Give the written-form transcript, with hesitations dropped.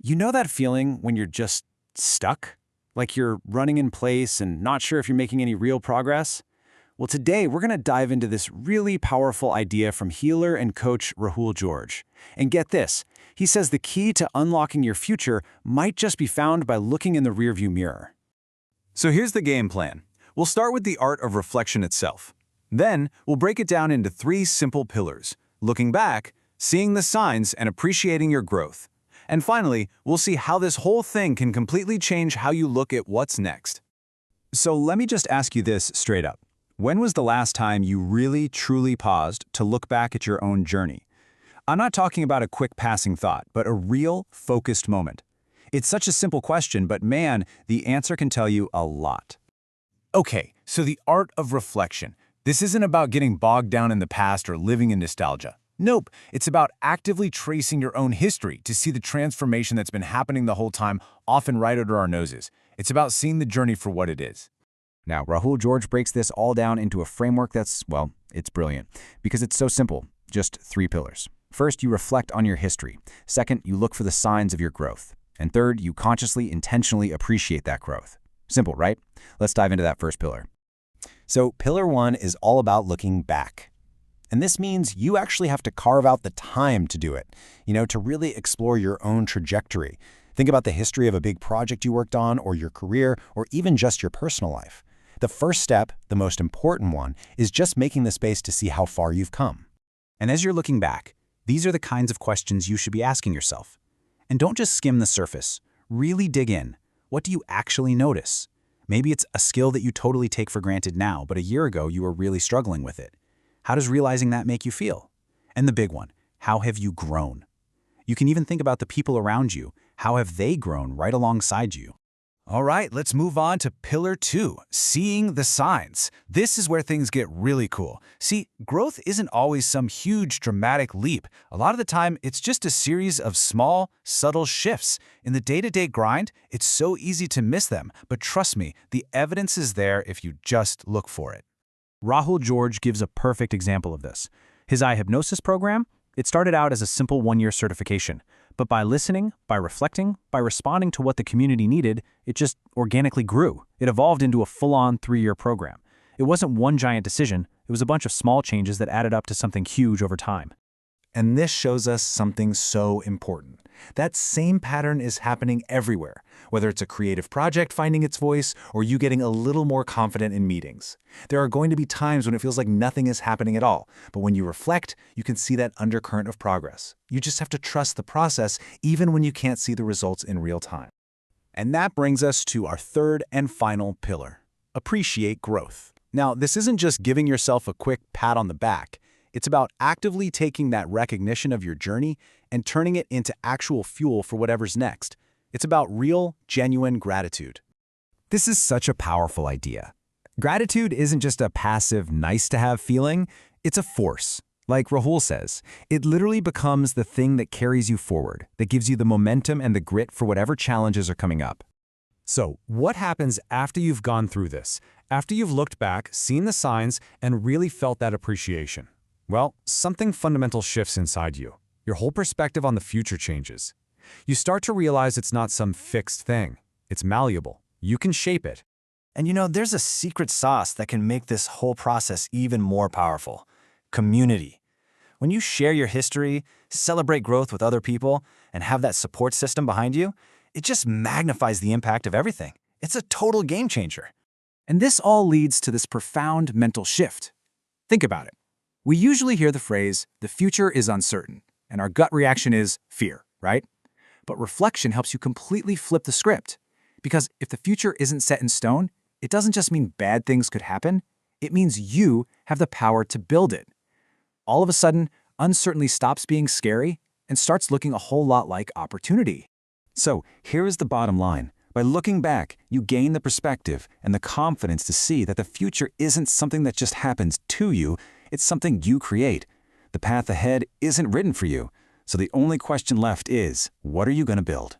You know that feeling when you're just stuck? Like you're running in place and not sure if you're making any real progress? Well, today we're going to dive into this really powerful idea from healer and coach Rahul George. And get this, he says the key to unlocking your future might just be found by looking in the rearview mirror. So here's the game plan. We'll start with the art of reflection itself. Then, we'll break it down into 3 simple pillars: looking back, seeing the signs, and appreciating your growth. And finally, we'll see how this whole thing can completely change how you look at what's next. So let me just ask you this straight up. When was the last time you really, truly paused to look back at your own journey? I'm not talking about a quick passing thought, but a real, focused moment. It's such a simple question, but man, the answer can tell you a lot. Okay, so the art of reflection. This isn't about getting bogged down in the past or living in nostalgia. Nope, it's about actively tracing your own history to see the transformation that's been happening the whole time, often right under our noses. It's about seeing the journey for what it is. Now, Rahul George breaks this all down into a framework that's, well, it's brilliant. Because it's so simple, just 3 pillars. First, you reflect on your history. Second, you look for the signs of your growth. And third, you consciously, intentionally appreciate that growth. Simple, right? Let's dive into that first pillar. So pillar 1 is all about looking back. And this means you actually have to carve out the time to do it, to really explore your own trajectory. Think about the history of a big project you worked on, or your career, or even just your personal life. The first step, the most important one, is just making the space to see how far you've come. And as you're looking back, these are the kinds of questions you should be asking yourself. And don't just skim the surface. Really dig in. What do you actually notice? Maybe it's a skill that you totally take for granted now, but a year ago you were really struggling with it. How does realizing that make you feel? And the big one, how have you grown? You can even think about the people around you. How have they grown right alongside you? All right, let's move on to pillar 2, seeing the signs. This is where things get really cool. See, growth isn't always some huge, dramatic leap. A lot of the time, it's just a series of small, subtle shifts. In the day-to-day grind, it's so easy to miss them, but trust me, the evidence is there if you just look for it. Rahul George gives a perfect example of this. His iHypnosys program, it started out as a simple 1-year certification. But by listening, by reflecting, by responding to what the community needed, it just organically grew. It evolved into a full-on 3-year program. It wasn't one giant decision, it was a bunch of small changes that added up to something huge over time. And this shows us something so important. That same pattern is happening everywhere, whether it's a creative project finding its voice or you getting a little more confident in meetings. There are going to be times when it feels like nothing is happening at all, but when you reflect, you can see that undercurrent of progress. You just have to trust the process even when you can't see the results in real time. And that brings us to our third and final pillar, appreciate growth. Now, this isn't just giving yourself a quick pat on the back. It's about actively taking that recognition of your journey and turning it into actual fuel for whatever's next. It's about real, genuine gratitude. This is such a powerful idea. Gratitude isn't just a passive, nice-to-have feeling, it's a force. Like Rahul says, it literally becomes the thing that carries you forward, that gives you the momentum and the grit for whatever challenges are coming up. So, what happens after you've gone through this? After you've looked back, seen the signs, and really felt that appreciation? Well, something fundamental shifts inside you. Your whole perspective on the future changes. You start to realize it's not some fixed thing. It's malleable. You can shape it. And there's a secret sauce that can make this whole process even more powerful. Community. When you share your history, celebrate growth with other people, and have that support system behind you, it just magnifies the impact of everything. It's a total game changer. And this all leads to this profound mental shift. Think about it. We usually hear the phrase, the future is uncertain, and our gut reaction is fear, right? But reflection helps you completely flip the script. Because if the future isn't set in stone, it doesn't just mean bad things could happen, it means you have the power to build it. All of a sudden, uncertainty stops being scary and starts looking a whole lot like opportunity. So, here is the bottom line. By looking back, you gain the perspective and the confidence to see that the future isn't something that just happens to you, it's something you create. The path ahead isn't written for you, so the only question left is, what are you going to build?